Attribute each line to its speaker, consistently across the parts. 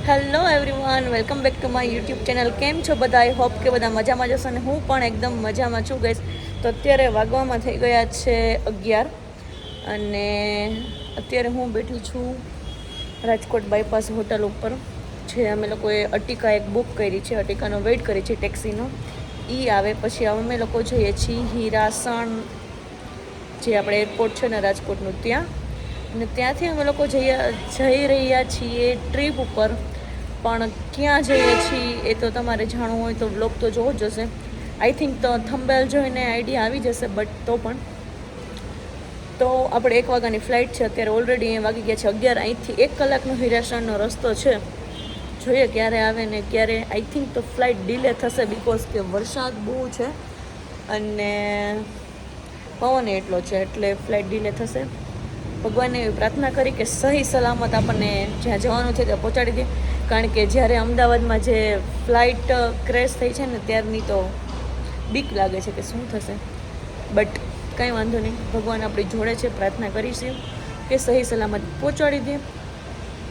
Speaker 1: Hello everyone, welcome back to my YouTube channel. કેમ છો બધા? આઈ હોપ કે બધા મજામાં જશો અને હું પણ એકદમ મજામાં છું ગઈશ. તો અત્યારે વાગવામાં થઈ ગયા છે 11 અને અત્યારે હું બેઠી છું રાજકોટ બાયપાસ હોટલ ઉપર. જે અમે લોકોએ અર્ટિકા એક બુક કરી છે, અર્ટિકાનો વેઇટ કરી છે ટેક્સીનો. એ આવે પછી અમે લોકો જઈએ છીએ હીરાસણ, જે આપણે એરપોર્ટ છે ને રાજકોટનું ત્યાં. અને ત્યાંથી અમે લોકો જઈ રહ્યા છીએ ટ્રીપ ઉપર. પણ ક્યાં જઈએ છીએ એ તો તમારે જાણવું હોય તો બ્લોગ તો જોવો જ હશે. આઈ થિંક તો થંબનેલ જોઈને આઈડિયા આવી જશે, બટ તો પણ તો આપણે 1 વાગ્યાની ફ્લાઇટ છે. અત્યારે ઓલરેડી અહીંયા વાગી ગયા છે 11. અહીંથી 1 કલાકનો હીરાસણનો રસ્તો છે. જોઈએ ક્યારે આવે ને ક્યારે. આઈ થિંક તો ફ્લાઇટ ડીલે થશે, બિકોઝ કે વરસાદ બહુ છે અને પવન એટલો છે, એટલે ફ્લાઇટ ડીલે થશે. ભગવાનને એવી પ્રાર્થના કરી કે સહી સલામત આપણને જ્યાં જવાનું છે ત્યાં પહોંચાડી દે. કારણ કે જ્યારે અમદાવાદમાં જે ફ્લાઇટ ક્રેશ થઈ છે ને ત્યારની તો બીક લાગે છે કે શું થશે. બટ કંઈ વાંધો નહીં, ભગવાન આપણી જોડે છે. પ્રાર્થના કરીશું કે સહી સલામત પહોંચાડી દે.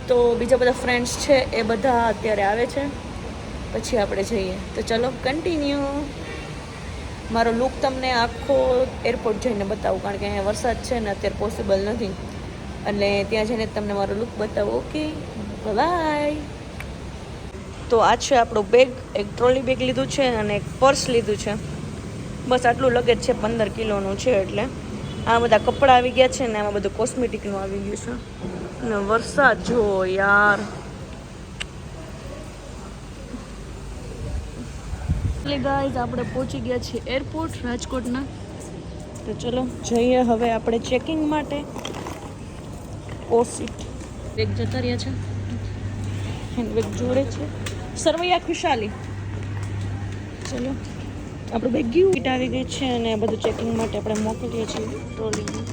Speaker 1: તો બીજા બધા ફ્રેન્ડ્સ છે એ બધા અત્યારે આવે છે, પછી આપણે જઈએ. તો ચલો કન્ટિન્યુ. મારો લુક તમને આખો એરપોર્ટ જઈને બતાવું, કારણ કે અહીંયા વરસાદ છે ને અત્યારે પોસિબલ નથી, એટલે ત્યાં જઈને તમને મારો લુક બતાવો. Okay, bye. તો આ છે આપણું બેગ. એક ટ્રોલી બેગ લીધું છે અને એક પર્સ લીધું છે. બસ આટલું લગેજ છે, 15 કિલોનું છે. એટલે આ બધા કપડાં આવી ગયા છે ને આમાં બધું કોસ્મેટિકનું આવી ગયું છે. અને વરસાદ જો યાર. ગાઈઝ, આપણે પહોંચી ગયા છીએ એરપોર્ટ રાજકોટના. તો ચલો જઈએ હવે આપણે ચેકિંગ માટે. સીટ બેગ જતા રહ્યા છે, હેન્ડબેગ જોડે છે. સરવૈયા ખુશાલી. ચલો આપણું બેગ ગયું, સીટ આવી ગઈ છે અને બધું ચેકિંગ માટે આપણે મોકલીએ છીએ ટ્રોલીમાં.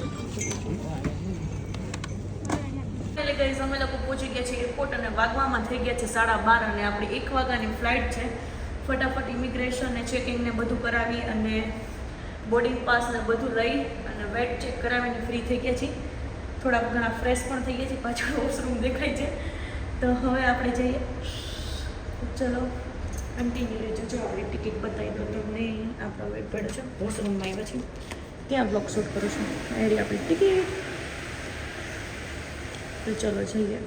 Speaker 1: ગાઈઝ, અમે લોકો પહોંચી ગયા છીએ એરપોર્ટ અને વાગવામાં થઈ ગયા છે 12:30 અને આપણી 1 વાગ્યાની ફ્લાઇટ છે. ફટાફટ ઇમિગ્રેશન ને ચેકિંગ ને બધું કરાવી અને બોર્ડિંગ પાસ ને બધું લઈ અને વેટ ચેક કરાવીને ફ્રી થઈ ગયા છીએ. થોડા ઘણા ફ્રેશ પણ થઈ ગયા છે. પાછળ વોશરૂમ દેખાય છે. તો હવે આપણે જઈએ. ચલો કન્ટિન્યુ રહેજો. જો આપણી ટિકિટ બતાવી દો તમને. આપણો વેટ પડ્યો છે, વોશરૂમમાં આવ્યા છે, ત્યાં બ્લોગ શૂટ કરું છું. એરી આપણી ટિકિટ. તો ચલો જઈએ.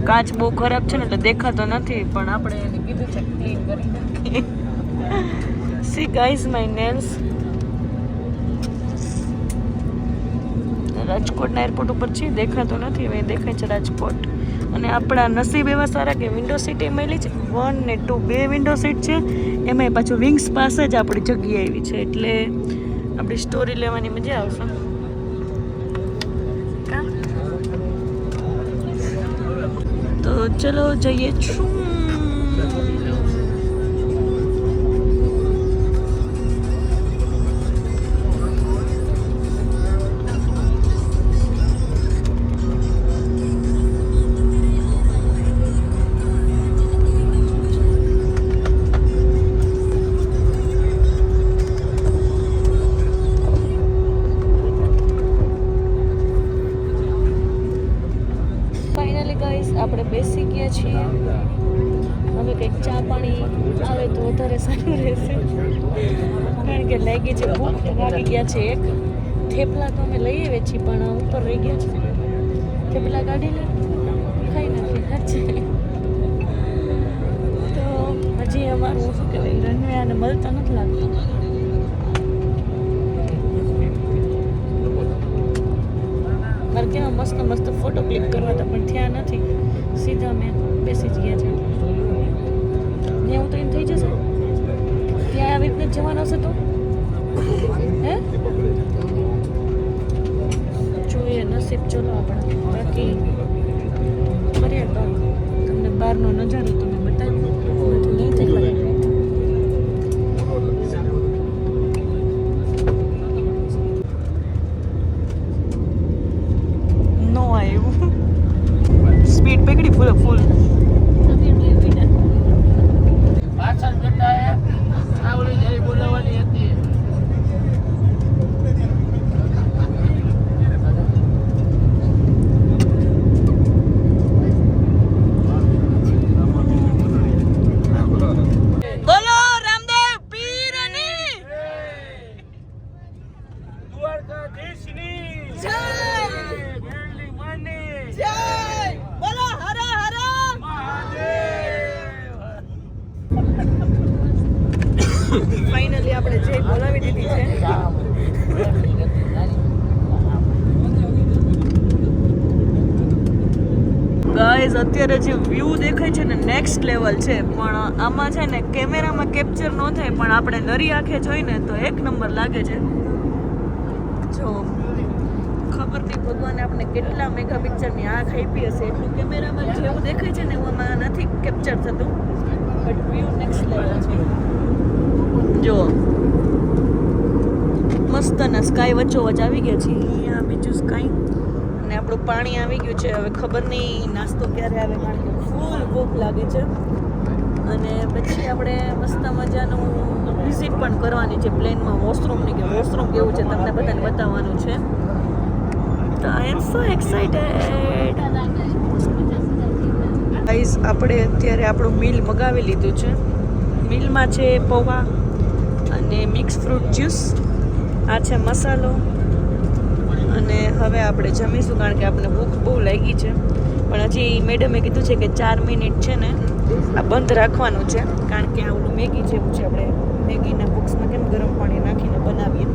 Speaker 1: કાચ બહુ ખરાબ છે ને એટલે દેખાતો નથી, પણ આપણે એને કીધું છે ક્લીન કરી નાખીએ. C guys, my nails. રાજકોટના એરપોર્ટ ઉપર છે, દેખાતો નથી. હવે દેખાય છે રાજકોટ. અને આપણા નસીબ એવા સારા કે વિન્ડો સીટ એ મળી છે. 1 ને 2 બે વિન્ડો સીટ છે. એમાંય પાછું વિંગ્સ પાસે જ આપણી જગ્યા આવી છે, એટલે આપણી સ્ટોરી લેવાની મજા આવશે. તો ચલો જઈએ છું. આપણે બેસી ગયા છીએ. હવે કંઈક ચા પાણી આવે તો વધારે સારું રહેશે, કારણ કે લાગી છે ભૂખ. વાગી ગયા છે 1. થેપલા તો અમે લઈ આવ્યા છીએ, પણ ઉપર રહી ગયા છે. થેપલા કાઢી લે, ખાઈ નાખીએ. સાચે તો હજી અમારું શું કહેવાય, રનવેયાને મળતા નથી લાગતું. મારે કેવા મસ્ત મસ્ત ફોટો ક્લિક કરવા હતા, પણ થયા નથી. સીધા મેં બેસી જ ગયા છે. ત્યાં હું તો એમ થઈ જશે, ત્યાં આવી રીતને જવાનો હશે તો હે જોઈએ નસીબ. ચલો આપણે બાકી કરીએ તો તમને બહારનો નજારો તમે બતાવ્યો નહીં થઈ લાગે. સ્પીડ પકડી ફૂલ. પાછળ બેટા આવડી જાય બોલાવવાની હતી.
Speaker 2: મહાદેશની
Speaker 1: જય
Speaker 2: વેલી માની
Speaker 1: જય બોલો હર હર
Speaker 2: મહાદેવ.
Speaker 1: ફાઇનલી આપણે જય બોલાવી દીધી છે. ગાઈઝ અત્યારે જે વ્યૂ દેખાય છે ને નેક્સ્ટ લેવલ છે, પણ આમાં છે ને કેમેરામાં કેપ્ચર ન થાય, પણ આપણે નરી આંખે જોઈને તો એક નંબર લાગે છે. જો ખબર નહીં ભગવાને આપણે કેટલા મેગા પિક્ચરની આંખ આપી હશે, એટલું કેમેરામાં જેવું દેખાય છે ને એવું આમાં નથી કેપ્ચર થતું, બટ વ્યૂ નેક્સ્ટ લેવલ છે. જો મસ્ત ના સ્કાય વચ્ચોવચ આવી ગયા છે, અહીંયા બીજું સ્કાય અને આપણું પાણી આવી ગયું છે. હવે ખબર નહીં નાસ્તો ક્યારે આવે, કારણ કે ફૂલ ભૂખ લાગે છે. અને પછી આપણે મસ્ત મજાનું વિઝિટ પણ કરવાની છે પ્લેનમાં વોશરૂમની, કે વોશરૂમ કેવું છે તમને બધાને બતાવવાનું છે. તો આઈ એમ સો એક્સાઇટેડ. ગાઈઝ આપણે અત્યારે આપણું મીલ મગાવી લીધું છે. મીલમાં છે પૌવા અને મિક્સ ફ્રૂટ જ્યુસ, આ છે મસાલો, અને હવે આપણે જમીશું કારણ કે આપણે ભૂખ બહુ લાગી છે. પણ હજી મેડમે કીધું છે કે 4 મિનિટ છે ને આ બંધ રાખવાનું છે, કારણ કે આ ઓલું મેગી જેવું છે, આપણે મેગીના બોક્સમાં કેમ ગરમ પાણી નાખીને બનાવીએ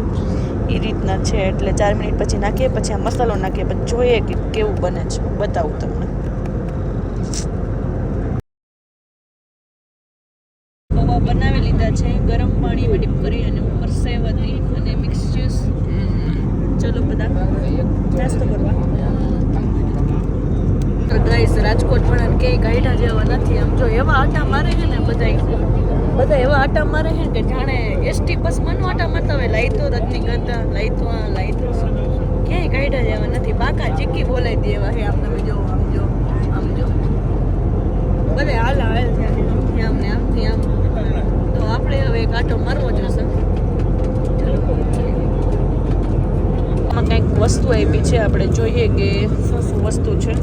Speaker 1: એ રીતના છે. એટલે 4 મિનિટ પછી નાખીએ, પછી આ મસાલો નાખીએ, પછી જોઈએ કે કેવું બને છે, બતાવું તમને. પૌવા બનાવી લીધા છે, ગરમ પાણીમાં ડીપ કરી, અને ઉપર સેવ હતી અને મિક્સ જ્યુસ. ચલો બધા નાસ્તો કરવા. ગાઈસ રાજકોટ પણ કે કાઢા જેવા નથી. આમ જો એવા આટા મારે છે ને બધા એવા આટા મારે છે કે જાણે એસટી બસમાં નો આટા મારતા હોય, લાઈતો રજનીગંધા, લાઈતો આ લાઈતો, ક્યાંય કાઢા જેવા નથી. બાકા ચીકી બોલાઈ દે એવા હે. આમ તમે જો, આમ જો, આમ જો, બધે હાલ છે આમથી આમ ને આમથી આમ. તો આપણે હવે એક આટો મારવો જોશે. આમાં કંઈક વસ્તુ આપી છે, આપણે જોઈએ કે શું શું વસ્તુ છે.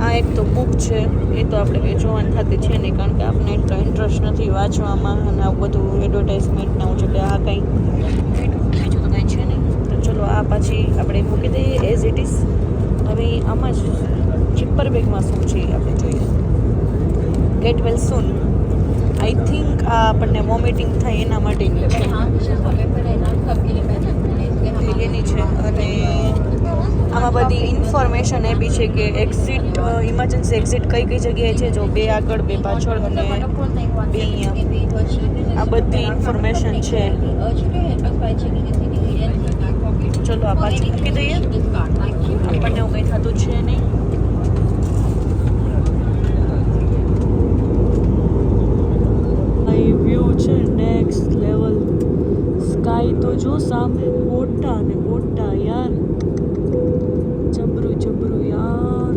Speaker 1: આ એક તો બુક છે, એ તો આપણે કંઈ જોવાની થતી છે નહીં, કારણ કે આપણને એટલો ઇન્ટરેસ્ટ નથી વાંચવામાં અને આવું બધું એડવર્ટાઇઝમેન્ટ ના છે, એટલે આ કંઈ બીજું તો કંઈ છે નહીં. તો ચલો આ પાછી આપણે મૂકી દઈએ એઝ ઇટ ઇઝ. હવે આમાં જ ચિપ્પર બેગમાં શું છે આપણે જોઈએ. Gate well soon. I think આ આપણને વોમિટિંગ થાય એના માટે એની છે. અને આમાં બધી ઇન્ફોર્મેશન એ બી છે કે એક્ઝિટ, ઇમરજન્સી એક્ઝિટ કઈ કઈ જગ્યાએ છે. જો 2 આગળ 2 પાછળ અને 2 અહીંયા, આ બધી ઇન્ફોર્મેશન છે. ચલો આ પાછી મૂકી દઈએ, આપણને એવું કંઈ થતું છે નહીં. વ્યૂ છે નેક્સ્ટ લેવલ. સ્કાય તો જો સામે મોટા ને મોટા યાર, જબરું જબરું યાર.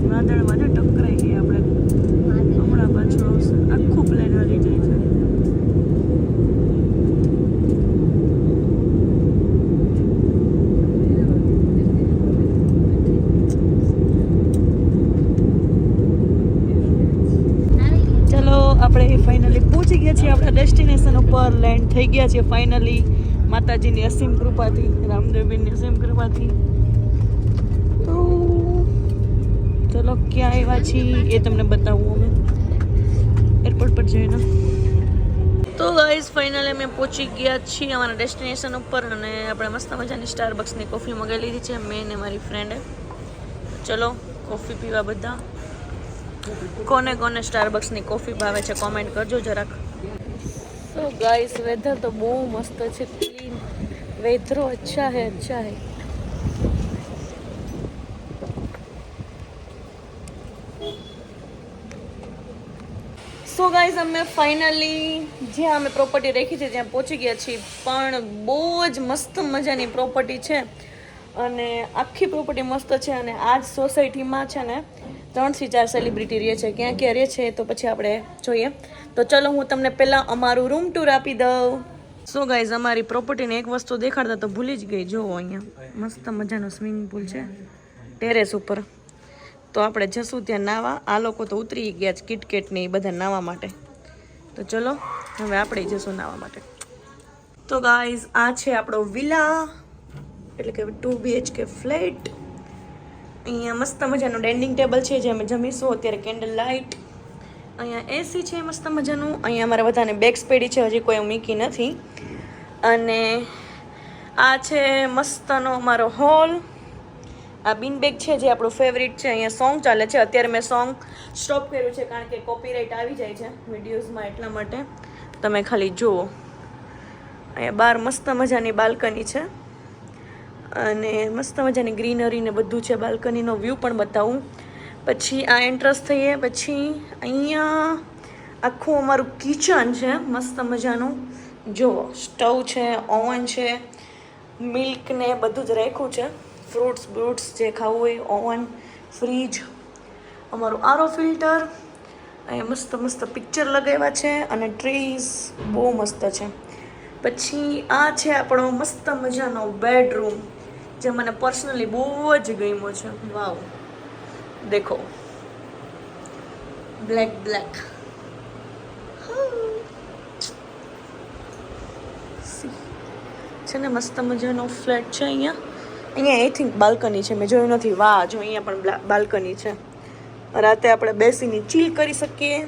Speaker 1: વાદળમાં જો ટકરાઈ ગઈ આપણે, હમણાં પાછું આવશે. આખું પ્લેન હાલી જાય છે. આપણે ફાઇનલી પહોંચી ગયા છીએ આપણા ડેસ્ટિનેશન ઉપર, લેન્ડ થઈ ગયા છીએ ફાઇનલી, માતાજીની અસીમ કૃપાથી, રામદેવની અસીમ કૃપાથી. તો ચલો ક્યાં આવ્યા છીએ એ તમને બતાવું અમે એરપોર્ટ પર જઈને. તો ગાઈઝ ફાઇનલી અમે પહોંચી ગયા છીએ અમારા ડેસ્ટિનેશન ઉપર, અને આપણે મસ્ત મજાની સ્ટારબક્સની કોફી મંગાવી લીધી છે મેં ને મારી ફ્રેન્ડે. ચલો કોફી પીવા બધા. કોને કોને સ્ટારબક્સની કોફી ભાવે છે કોમેન્ટ કરજો જરાક. તો ગાઈસ વેધર તો બહુ મસ્ત છે, ક્લીન વેધર, અચ્છા હે અચ્છા હે. સો ગાઈઝ અમે ફાઇનલી જ્યાં અમે પ્રોપર્ટી રાખી છે ત્યાં પહોંચી ગયા છીએ, પણ બહુ જ મસ્ત મજાની પ્રોપર્ટી છે અને આખી પ્રોપર્ટી મસ્ત છે. અને આ જ સોસાયટીમાં છે ને 3 થી 4 સેલિબ્રિટી રહે છે. ક્યાં ક્યાં રહે છે તો પછી આપણે જોઈએ. તો ચલો હું તમને પહેલાં અમારું રૂમ ટૂર આપી દઉં. સો ગાઈઝ અમારી પ્રોપર્ટીને એક વસ્તુ દેખાડતા તો ભૂલી જ ગઈ. જોવો અહીંયા મસ્ત મજાનો સ્વિમિંગ પુલ છે ટેરેસ ઉપર. તો આપણે જશું ત્યાં નાવા. આ લોકો તો ઉતરી ગયા છે કિટકેટ ને એ બધા નાવા માટે. તો ચલો હવે આપણે જશું નાવા માટે. તો ગાઈઝ આ છે આપણો વિલા, એટલે કે 2 BHK ફ્લેટ. અહીંયા મસ્ત મજાનું ડાઇનિંગ ટેબલ છે જે અમે જમીશું અત્યારે. કેન્ડલ લાઇટ, અહીંયા એસી છે મસ્ત મજાનું. અહીંયા અમારે બધાને બેગ્સ પડી છે, હજી કોઈ મૂકી નથી. અને આ છે મસ્તનો અમારો હોલ. આ બિન બેગ છે જે આપણું ફેવરિટ છે. અહીંયા સોંગ ચાલે છે. અત્યારે મેં સોંગ સ્ટોપ કર્યું છે કારણ કે કોપીરાઇટ આવી જાય છે વિડીયોઝમાં, એટલા માટે. તમે ખાલી જુઓ. અહીંયા બહાર મસ્ત મજાની બાલ્કની છે અને મસ્ત મજાની ગ્રીનરી ને બધું છે. બાલ્કનીનો વ્યૂ પણ બતાવું. પછી આ એન્ટ્રન્સ થઈએ પછી અહીંયા આખું અમારું કિચન છે મસ્ત મજાનું. જુઓ, સ્ટવ છે, ઓવન છે, મિલ્ક ને બધું જ રાખ્યું છે. ફ્રૂટ્સ જે ખાવું હોય, ઓવન, ફ્રીજ, અમારું આરો ફિલ્ટર. અહીંયા મસ્ત મસ્ત પિક્ચર લગાવ્યા છે અને ટ્રીઝ બહુ મસ્ત છે. પછી આ છે આપણો મસ્ત મજાનો બેડરૂમ જે મને પર્સનલી બહુ જ ગમ્યો છે. વાવ, દેખો, બ્લેક છે ને મસ્ત મજાનો ફ્લેટ છે. અહીંયા આઈ થિંક બાલ્કની છે, મેં જોયું નથી. વાહ, જો અહીંયા પણ બાલ્કની છે. રાતે આપણે બેસીને ચીલ કરી શકીએ.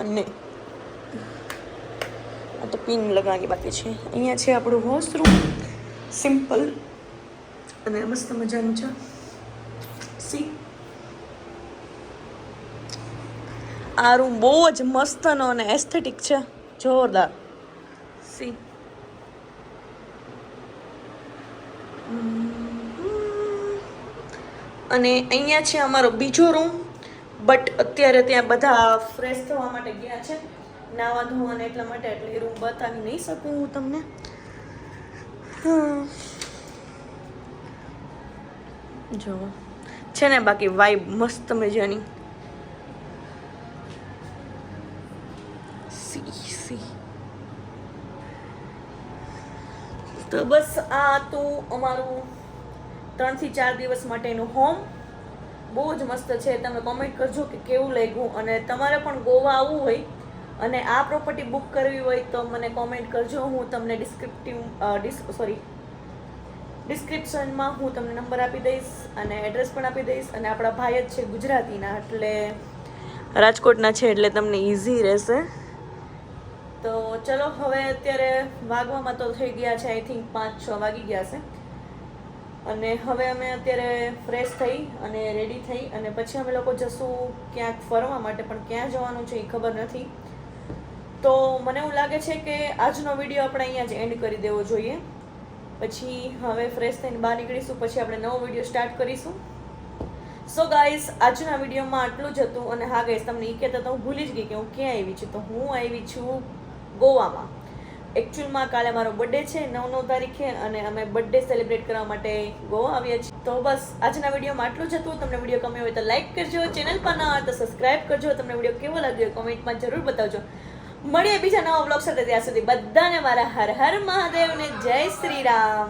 Speaker 1: અને આ તો પિન લગાવવાની બાકી છે. અહીંયા છે આપણું વોશરૂમ, સિમ્પલ અને મસ્ત મજાનું છે. સી, આ રૂમ બહુ જ મસ્તનો અને એસ્થેટિક છે, જોરદાર. સી, અને અહીંયા છે અમારો બીજો રૂમ. બટ અત્યારે ત્યાં બધા ફ્રેશ થવા માટે ગયા છે, નાવા ધોવાને, એટલા માટે. એટલે એ રૂમ બતાવી નહીં શકું હું તમને. જો છે ને બાકી વાઇબ મસ્ત મજાની. સી તો બસ આ તો અમારું 3 થી 4 દિવસ માટેનું હોમ. બહુ જ મસ્ત છે. તમે કોમેન્ટ કરજો કે કેવું લાગ્યું. અને તમારે પણ ગોવા આવવું હોય અને આ પ્રોપર્ટી બુક કરવી હોય તો મને કોમેન્ટ કરજો. હું તમને ડિસ્ક્રિપ્શનમાં હું તમને નંબર આપી દઈશ અને એડ્રેસ પણ આપી દઈશ. અને આપણા ભાઈ જ છે ગુજરાતીના, એટલે રાજકોટના છે, એટલે તમને ઇઝી રહેશે. તો ચલો હવે અત્યારે વાગવામાં તો થઈ ગયા છે આઈ થિંક 5-6 વાગી ગયા છે. અને હવે અમે અત્યારે ફ્રેશ થઈ અને રેડી થઈ અને પછી અમે લોકો જશું ક્યાંક ફરવા માટે. પણ ક્યાં જવાનું છે એ ખબર નથી. તો મને એવું લાગે છે કે આજનો વિડીયો આપણે અહીંયા જ એન્ડ કરી દેવો જોઈએ. પછી હવે ફ્રેશ થઈને બહાર નીકળીશું, પછી આપણે નવો વિડીયો સ્ટાર્ટ કરીશું. સો ગાઈઝ, આજના વિડીયોમાં આટલું જ હતું. અને હા ગાઈઝ, તમને એ કહેતા તો હું ભૂલી જ ગઈ કે હું ક્યાં આવી છું. તો હું આવી છું ગોવામાં. એકચ્યુઅલમાં કાલે મારો બર્થડે છે 9 તારીખે અને અમે બર્થડે સેલિબ્રેટ કરવા માટે ગોવા આવ્યા છીએ. તો બસ આજના વિડીયોમાં આટલું જ હતું. તમને વિડીયો ગમ્યો હોય તો લાઈક કરજો, ચેનલ પર ના હોય તો સબસ્ક્રાઇબ કરજો. તમને વિડીયો કેવો લાગ્યો કોમેન્ટમાં જરૂર બતાવજો. મળીએ બીજા નવા વ્લોગ સાથે. ત્યાં સુધી બધાને મારા હર હર મહાદેવ ને જય શ્રી રામ.